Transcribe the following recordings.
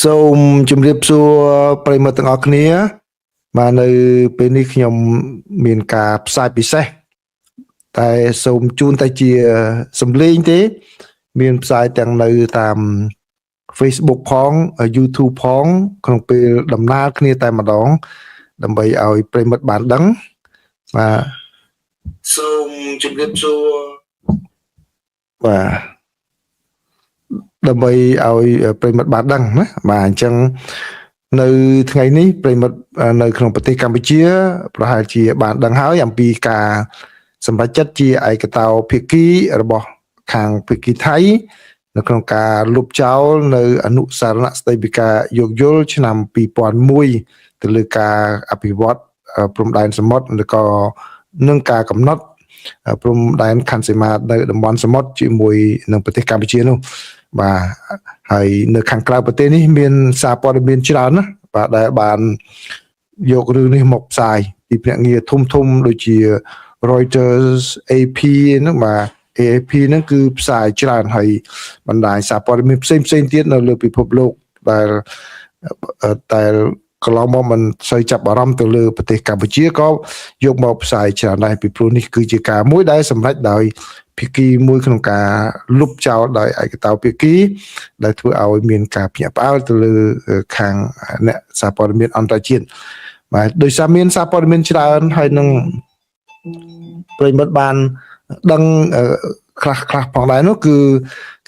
សូមជម្រាបសួរប្រិយមិត្តទាំងអស់គ្នាបាទនៅពេលនេះខ្ញុំមានការផ្សាយពិសេសតែសូមជូនតែជាសំឡេងទេមានផ្សាយទាំងនៅតាម Facebook ផង YouTube ផងក្នុងពេលដំណើរគ្នាតែម្ដងដើម្បីឲ្យប្រិយមិត្តបានដឹងបាទសូមជម្រាបសួរបាទដើម្បីឲ្យប្រិយមិត្តបានដឹងណាបាទអញ្ចឹងនៅថ្ងៃនេះប្រិយមិត្តនៅក្នុងប្រទេសកម្ពុជាប្រហែលជាបានដឹងហើយអំពីការសម្រេចចិត្តជាឯកតោភាគីរបស់ខាងភាគីថៃនៅក្នុងការលុបចោលនៅអនុសារណៈស្តីពីការយោគយល់ឆ្នាំ2001ទៅលើការអភិវឌ្ឍព្រំដែនសមុទ្រឬក៏នឹងការកំណត់ព្រំដែនខណ្ឌសីមានៅតំបន់សមុទ្រជាមួយនឹងប្រទេសកម្ពុជានោះបាទហើយនៅខាងក្រៅប្រទេសនេះមានសារព័ត៌មានច្រើនណាបាទដែលបានយករឿងនេះមកផ្សាយពីភ្នាក់ងារធំដូចជា Reuters AP ហ្នឹងបាទ AP ហ្នឹងគឺផ្សាយច្រើនហើយបណ្ដាញសារព័ត៌មានផ្សេងទៀតនៅលើពិភពលោកដែលកន្លងមកមិនសូវចាប់អារម្មណ៍ទៅលើប្រទេសកម្ពុជាក៏យកមកផ្សាយច្រើនដែរពីព្រោះនេះគឺជាការមួយដែលសម្រេចដោយភាគីមួយក្នុងការលុបចោលដោយឯកតោភាគីដែលធ្វើឲ្យមានការភ្ញាក់ផ្អើលទៅលើខាងអ្នកសារព័ត៌មានអន្តរជាតិបាទដោយសារមានសារព័ត៌មានច្រើនហើយនឹងប្រិយមិត្តបានដឹងខ្លះផងដែរនោះគឺ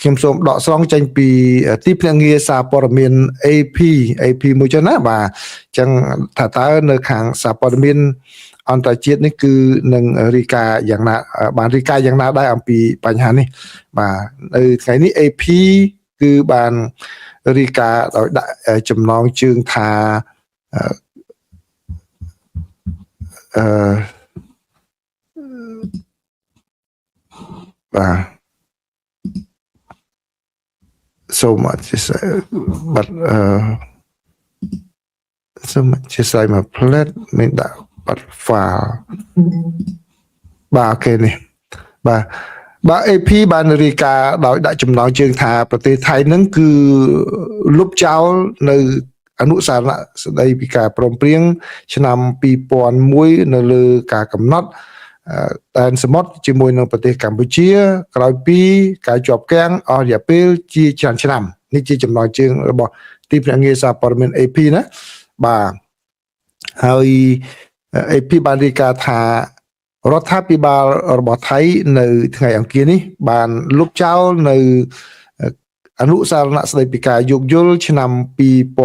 ខ្ញុំសូមដកស្រង់ចេញពីទីភ្នាក់ងារសារព័ត៌មាន AP មួយចឹងណាបាទអញ្ចឹងថាតើនៅខាងសារព័ត៌មានអន្តរជាតិនេះគឺនឹងរីកាយ៉ាងណាបានរីកាយ៉ាងណាដែរអំពីបញ្ហានេះបាទនៅថ្ងៃនេះ AP គឺបានរីកាដោយដាក់ចំណងជើងថាបាទso much but សូមជាស្អីមកផ្លែតមានដាក់បាត់ file បាទអូខេនេះបាទ AP បានរាយការណ៍ដោយដាក់ចំណងជើងថាប្រទេសថៃនឹងគឺលុបចោលនៅអនុសារណៈស្តីពីការព្រមព្រៀងឆ្នាំ2001នៅលើការកំណត់ដែនសមុទ្រជាមួយនឹងប្រទេសកម្ពុជាក្រោយពីការជាប់គាំងអស់រយៈពេលជាច្រើនឆ្នាំនេះជាចំណងជើងរបស់ទីភ្នាក់ងារសារព័ត៌មាន AP ណាបាទហើយ AP បានរាយការណ៍ថារដ្ឋាភិបាលរបស់ថៃនៅថ្ងៃអង្គារនេះបានលុបចោលនៅអនុសារណៈស្តីពីការយោគយល់ឆ្នាំ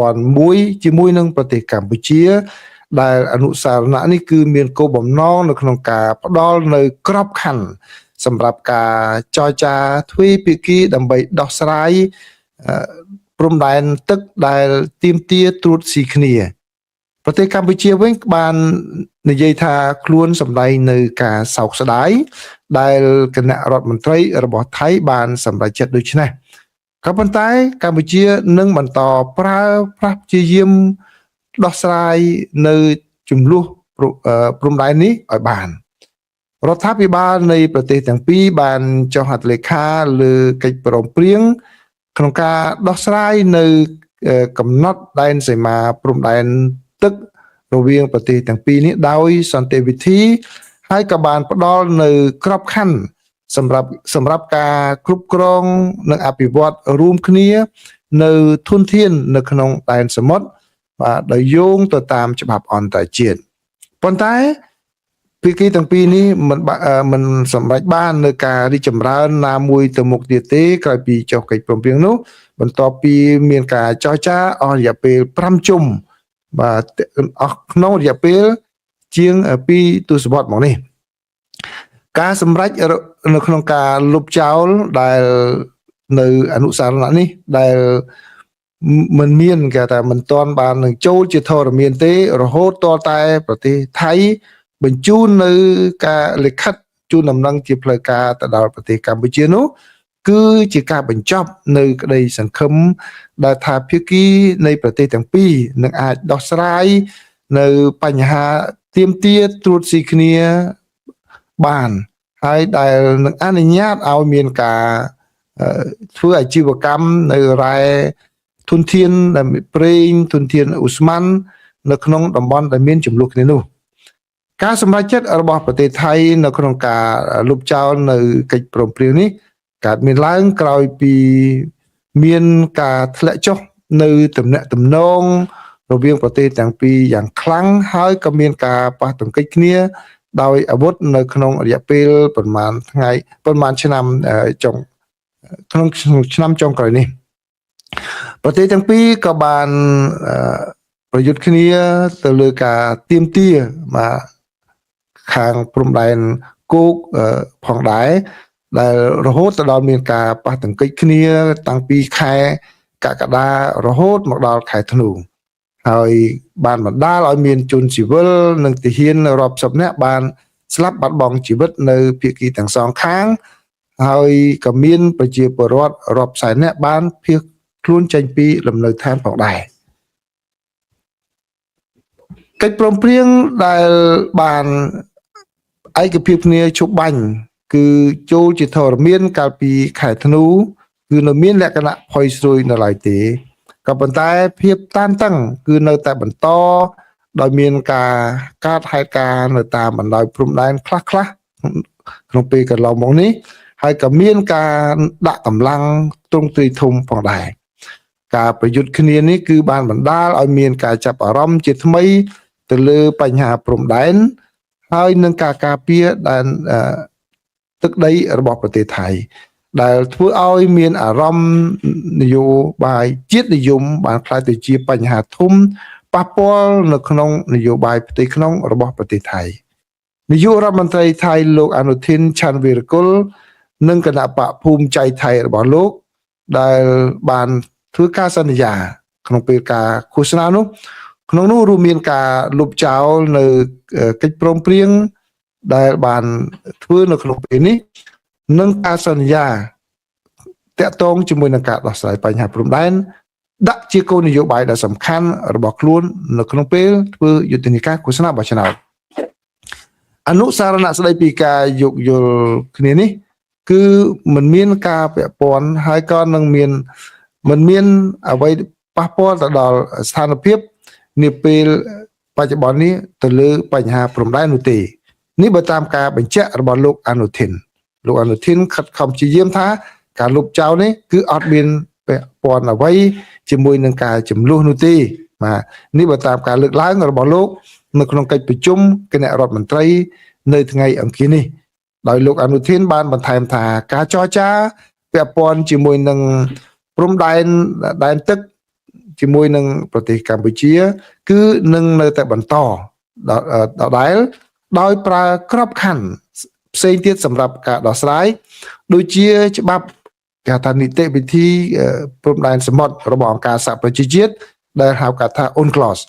2001ជាមួយនឹងប្រទេសកម្ពុជាដែលអនុសារណៈនេះគឺមានគោលបំណងនៅក្នុងការផ្ដល់នៅក្របខ័ណ្ឌសម្រាប់ការចរចាទ្វេភាគីដើម្បីដោះស្រាយព្រំដែនទឹកដែលទាមទារត្រួតស៊ីគ្នាប្រទេសកម្ពុជាវិញបាននិយាយថាខ្លួនសម្ដែងនៅការសោកស្ដាយដែលគណៈរដ្ឋមន្ត្រីរបស់ថៃបានសម្រេចចិត្តដូចនេះក៏ប៉ុន្តែកម្ពុជានឹងបន្តប្រើប្រាស់ព្យាយាមដោះស្រាយនៅចំនួនព្រំដែននេះឲ្យបានរដ្ឋាភិបាលនៃប្រទេសទាំងពីរបានចុះហត្ថលេខាលើកិច្ចព្រមព្រៀងក្នុងការដោះស្រាយនៅកំណត់ដែនសីមាព្រំដែនទឹករវាងប្រទេសទាំងពីរនេះដោយសន្តិវិធីហើយក៏បានផ្ដល់នៅក្របខ័ណ្ឌសម្រាប់ការគ្រប់គ្រងនិងអភិវឌ្ឍរួមគ្នានៅធនធាននៅក្នុងដែនសមុទ្របាទដោយយោងទៅតាមច្បាប់អន្តរជាតិប៉ុន្តែភាគីទាំងពីរនេះមិនសម្រេចបាននៅការរីកចម្រើនណាមួយទៅមុខទៀតទេក្រោយពីចុះកិច្ចព្រមព្រៀងនោះបន្ទាប់ពីមានការចរចាអស់រយៈពេល5ជុំបាទអស់ក្នុងរយៈពេលជាង2ទសវត្សរ៍មកនេះការសម្រេចនៅក្នុងការលុបចោលដែលនៅអនុសារណៈនេះដែលមិនមានគេថាមិនទាន់បាននឹងចូលជាធរមានទេរហូតតតែប្រទេសថៃបញ្ជូននៅការលិខិតជូនដំណឹងជាផ្លូវការទៅដល់ប្រទេសកម្ពុជានោះគឺជាការបញ្ចប់នៅក្តីសង្ឃឹមដែលថាភាគីនៃប្រទេសទាំងពីរនឹងអាចដោះស្រាយនៅបញ្ហាទាមទារត្រួតស៊ីគ្នាបានហើយដែលនឹងអនុញ្ញាតឲ្យមានការធ្វើអាជីវកម្មនៅរ៉ែ ធនធានដែលប្រេងធនធានឧស្ម័ននៅក្នុងតំបន់ដែលមានចំនួនគ្នានោះការសម្រេចចិត្តរបស់ប្រទេសថៃនៅក្នុងការលុបចោលនៅកិច្ចព្រមព្រៀងនេះកើតមានឡើងក្រោយពីមានការធ្លាក់ចុះនៅទំនាក់ទំនងរវាងប្រទេសទាំងពីរយ៉ាងខ្លាំងហើយក៏មានការប៉ះទង្គិចគ្នាដោយអាវុធនៅក្នុងរយៈពេលប្រមាណឆ្នាំចុងក្នុងឆ្នាំចុងក្រោយនេះប្រទេសទាំងពីរក៏បានប្រយុទ្ធគ្នាទៅលើការទាមទារមកខាងព្រំដែនគោកផងដែរដែលរហូតដល់មានការប៉ះទង្គិចគ្នាតាំងពីខែកក្កដារហូតមកដល់ខែធ្នូហើយបានបណ្ដាលឲ្យមានជនស៊ីវិលនិងទាហានរាប់សិបនាក់បានស្លាប់បាត់បង់ជីវិតនៅភាគីទាំងសងខាងហើយក៏មានប្រជាពលរដ្ឋរាប់សែននាក់បានភៀសខ្លួនចេញពីលំនៅឋានផងដែរកិច្ចព្រមព្រៀងដែលបានឯកភាពគ្នាជប់បាញ់គឺចូលជាធរមានកាលពីខែធ្នូគឺនៅមានលក្ខណៈផុយស្រួយនៅឡើយទេក៏ប៉ុន្តែភាពតានតឹងគឺនៅតែបន្តដោយមានការកាត់ហេតុការណ៍នៅតាមបណ្ដោយព្រំដែនខ្លះៗក្នុងពេលកន្លងមកនេះហើយក៏មានការដាក់កម្លាំងទ្រង់ទ្រាយធំផងដែរការប្រយុទ្ធគ្នានេះគឺបានបណ្ដាលឲ្យមានការចាប់អារម្មណ៍ជាថ្មីទៅលើបញ្ហាព្រំដែនហើយនឹងការការពារដែនទឹកដីរបស់ប្រទេសថៃដែលធ្វើឲ្យមានអារម្មណ៍នយោបាយជាតិនិយមបានក្លាយទៅជាបញ្ហាធំប៉ះពាល់នៅក្នុងនយោបាយផ្ទៃក្នុងរបស់ប្រទេសថៃនាយករដ្ឋមន្ត្រីថៃលោកអនុทินឆាន់វីរគុលនិងគណៈបកភូមិใจថៃរបស់លោកដែលបានធ្វើការសន្យាក្នុងពេលការឃោសនានោះក្នុងនោះរួមមានការលុបចោលនៅកិច្ចព្រមព្រៀងដែលបានធ្វើនៅក្នុងពេលនេះនិងការសន្យាតាក់ទងជាមួយនឹងការដោះស្រាយបញ្ហាព្រំដែនដាក់ជាគោលនយោបាយដ៏សំខាន់របស់ខ្លួននៅក្នុងពេលធ្វើយុទ្ធនាការឃោសនាបោះឆ្នោតអនុសារណៈស្ដីពីការយោគយល់គ្នានេះគឺមិនមានការពាក់ព័ន្ធហើយក៏នឹងមិនមានអ្វីប៉ះពាល់ទៅដល់ស្ថានភាពនាពេលបច្ចុប្បន្ននេះទៅលើបញ្ហាព្រំដែននោះទេនេះបើតាមការបញ្ជាក់របស់លោកអនុทิនខិតខំព្យាយាមថាការលុបចោលនេះគឺអត់មានពាក់ព័ន្ធអ្វីជាមួយនឹងការចំនួននោះទេបាទនេះបើតាមការលើកឡើងរបស់លោកនៅក្នុងកិច្ចប្រជុំគណៈរដ្ឋមន្ត្រីនៅថ្ងៃអង្គារនេះដោយលោកអនុทินបានបន្ថែមថាការចរចាពាក់ព័ន្ធជាមួយនឹងព្រំដែនទឹកជាមួយនឹងប្រទេសកម្ពុជាគឺនឹងនៅតែបន្តដដែលដោយប្រើក្របខ័ណ្ឌផ្សេងទៀតសម្រាប់ការដោះស្រាយដូចជាច្បាប់គេថានីតិវិធីព្រំដែនសមុទ្ររបស់អង្គការសហប្រជាជាតិដែលហៅកាត់ថា UNCLOS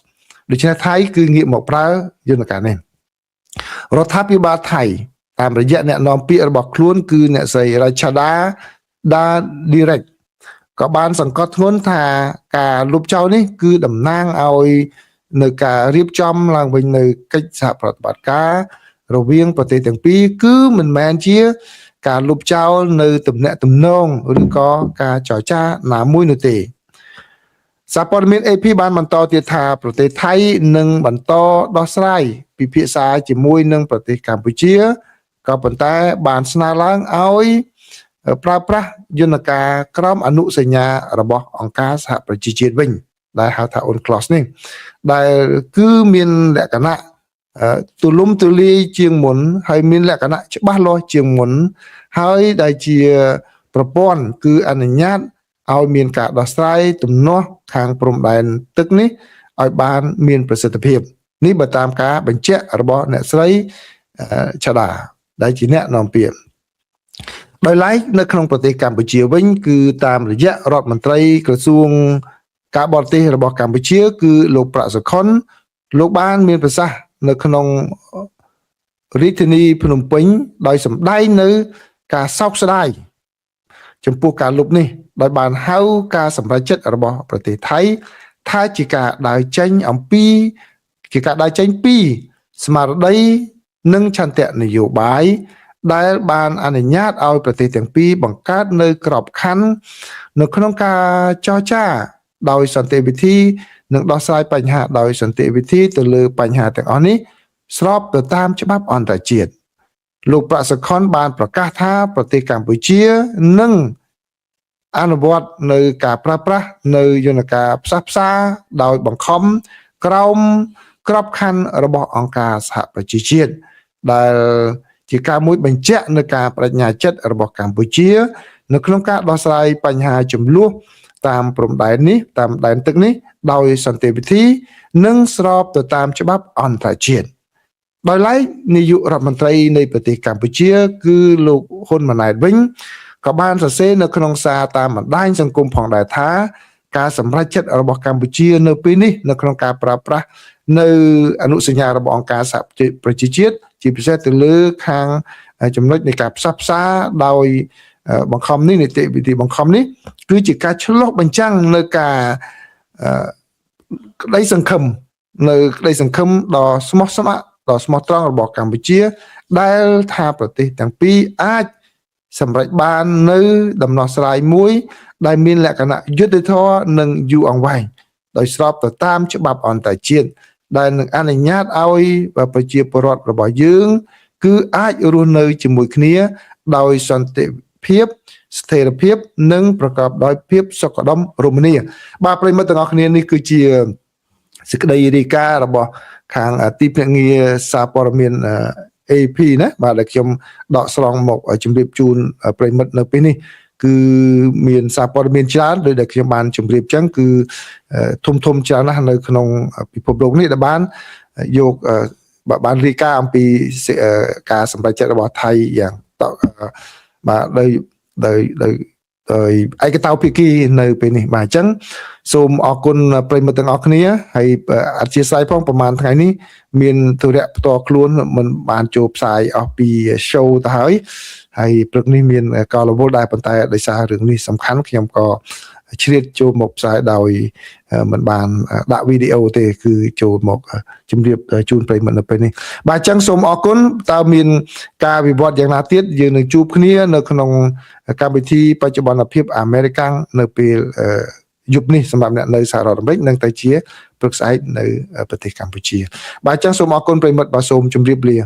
ដូច្នេះថៃគឺងាកមកប្រើយន្តការនេះរដ្ឋាភិបាលថៃតាមរយៈអ្នកនាំពាក្យរបស់ខ្លួនគឺអ្នកស្រី Rachada Direct ក៏បានសង្កត់ធ្ងន់ថាការលុបចោលនេះគឺតំណាងឲ្យនៅការរៀបចំឡើងវិញនៅកិច្ចសហប្រតិបត្តិការរវាងប្រទេសទាំងពីរគឺមិនមែនជាការលុបចោលនៅទំនាក់ទំនងឬក៏ការចរចាណាមួយនោះទេសារព័ត៌មាន AP បានបន្តទៀតថាប្រទេសថៃនឹងបន្តដោះស្រាយពិភាក្សាជាមួយនឹងប្រទេសកម្ពុជាក៏ប៉ុន្តែបានស្នើឡើងឲ្យប្រើប្រាស់យន្តការក្រមអនុសញ្ញារបស់អង្គការសហប្រជាជាតិវិញដែលហៅថា UNCLOS នេះដែលគឺមានលក្ខណៈទូលំទូលាយជាងមុនហើយមានលក្ខណៈច្បាស់លាស់ជាងមុនហើយដែលជាប្រព័ន្ធគឺអនុញ្ញាតឲ្យមានការដោះស្រាយទំនាស់ខាងព្រំដែនទឹកនេះឲ្យបានមានប្រសិទ្ធភាពនេះបើតាមការបញ្ជាក់របស់អ្នកស្រីឆាដាដែលជាអ្នកនាំពាក្យដោយឡែកនៅក្នុងប្រទេសកម្ពុជាវិញគឺតាមរយៈរដ្ឋមន្ត្រីក្រសួងការបរទេសរបស់កម្ពុជាគឺលោកប្រាក់សុខុនលោកបានមានប្រសាសន៍នៅក្នុងរាជធានីភ្នំពេញដោយសម្ដែងនៅការសោកស្ដាយចំពោះការលុបនេះដោយបានហៅការសម្រេចចិត្តរបស់ប្រទេសថៃថាជាការដើរចេញពីស្មារតីនិងឆន្ទៈនយោបាយដែលបានអនុញ្ញាតឲ្យប្រទេសទាំងពីរបង្កើតនៅក្របខ័ណ្ឌនៅក្នុងការចរចា ដោយសន្តិវិធីនិងដោះស្រាយបញ្ហាដោយសន្តិវិធីទៅលើបញ្ហាទាំងអស់នេះស្របទៅតាមច្បាប់អន្តរជាតិលោកប្រាក់សុខុនបានប្រកាសថាប្រទេសកម្ពុជានឹងអនុវត្តនៅការប្រើប្រាស់នៅយន្តការផ្សះផ្សាដោយបង្ខំក្រោមក្របខ័ណ្ឌរបស់អង្គការសហប្រជាជាតិដែលជាការមួយបញ្ជាក់នៅការបដិញ្ញាចិត្តរបស់កម្ពុជានៅក្នុងការដោះស្រាយបញ្ហាចំនួនតាមព្រំដែននេះតាមដែនទឹកនេះដោយសន្តិវិធីនិងស្របទៅតាមច្បាប់អន្តរជាតិដោយឡែកនាយករដ្ឋមន្ត្រីនៃប្រទេសកម្ពុជាគឺលោកហ៊ុនម៉ាណែតវិញក៏បានសរសេរនៅក្នុងសារតាមបណ្ដាញសង្គមផងដែរថាការសម្រេចចិត្តរបស់កម្ពុជានៅពេលនេះនៅក្នុងការប្រើប្រាស់នៅអនុសញ្ញារបស់អង្គការសហប្រជាជាតិជាពិសេសទៅលើខាងចំណុចនៃការផ្សះផ្សាដោយបង្ខំនេះនីតិវិធីបង្ខំនេះគឺជាការឆ្លុះបញ្ចាំងនៅការក្តីសង្ឃឹមនៅក្តីសង្ឃឹមដ៏ស្មោះស្ម័គ្រដ៏ស្មោះត្រង់របស់កម្ពុជាដែលថាប្រទេសទាំងពីរអាចសម្រេចបាននៅដំណោះស្រាយមួយដែលមានលក្ខណៈយុត្តិធម៌និងយូរអង្វែងដោយស្របទៅតាមច្បាប់អន្តរជាតិដែលនឹងអនុញ្ញាតឲ្យប្រជាពលរដ្ឋរបស់យើងគឺអាចរស់នៅជាមួយគ្នាដោយសន្តិភាពស្ថិរភាពនិងប្រកបដោយភាពសុខដុមរមនាបាទប្រិយមិត្តទាំងអស់គ្នានេះគឺជាសេចក្តីរាយការណ៍របស់ខាងទីភ្នាក់ងារសារព័ត៌មាន AP ណាបាទដែលខ្ញុំដកស្រង់មកជម្រាបជូនប្រិយមិត្តនៅពេលនេះគឺមានសារព័ត៌មានច្រើនដោយដែលខ្ញុំបានជម្រាបចឹងគឺធំច្រើនណាស់នៅក្នុងពិភពលោកនេះដែលបានយកបានរាយការណ៍អំពីការសម្រេចចិត្តរបស់ថៃយ៉ាងបាទដោយឯកតោភាគីនៅពេលនេះបាទអញ្ចឹងសូមអរគុណប្រិយមិត្តទាំងអស់គ្នាហើយអធិស្ឋានផងប្រហែលថ្ងៃនេះមានទុរៈផ្ទាល់ខ្លួនមិនបានចូលផ្សាយអស់ពី show ទៅហើយព្រឹកនេះមានកលវលដែរប៉ុន្តែដោយសាររឿងនេះសំខាន់ខ្ញុំក៏ជ្រៀតចូលមកផ្សាយដោយមិនបានដាក់វីដេអូទេគឺចូលមកជម្រាបជូនប្រិយមិត្តនៅពេលនេះបាទអញ្ចឹងសូមអរគុណតើមានការវិវត្តយ៉ាងណាទៀតយើងនឹងជួបគ្នានៅក្នុងកម្មវិធីបច្ចុប្បន្នភាពអាមេរិកាំងនៅពេលយប់នេះសម្រាប់អ្នកនៅសហរដ្ឋអាមេរិកនិងទៅជាព្រឹកស្អែកនៅប្រទេសកម្ពុជាបាទអញ្ចឹងសូមអរគុណប្រិយមិត្តបាទសូមជម្រាបលា